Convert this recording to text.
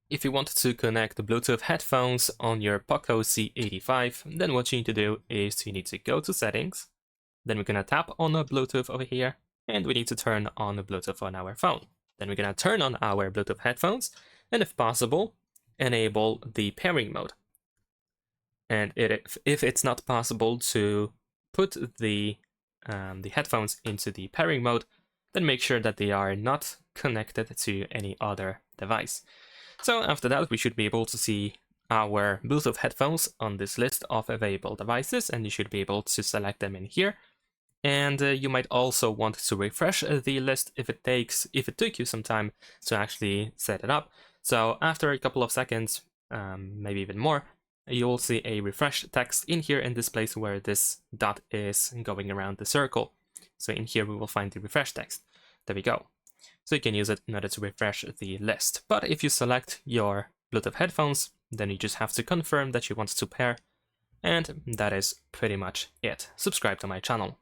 If you want to connect the Bluetooth headphones on your POCO C85, then what you need to do is you need to go to Settings, then we're gonna tap on the Bluetooth over here, and we need to turn on the Bluetooth on our phone. Then we're gonna turn on our Bluetooth headphones, and if possible, enable the pairing mode. And if it's not possible to put the headphones into the pairing mode, then make sure that they are not connected to any other device. So after that, we should be able to see our Bluetooth headphones on this list of available devices, and you should be able to select them in here. And you might also want to refresh the list if it took you some time to actually set it up. So after a couple of seconds, maybe even more, you'll see a refresh text in here in this place where this dot is going around the circle. So in here we will find the refresh text. There we go. So you can use it in order to refresh the list. But if you select your Bluetooth headphones, then you just have to confirm that you want to pair. And that is pretty much it. Subscribe to my channel.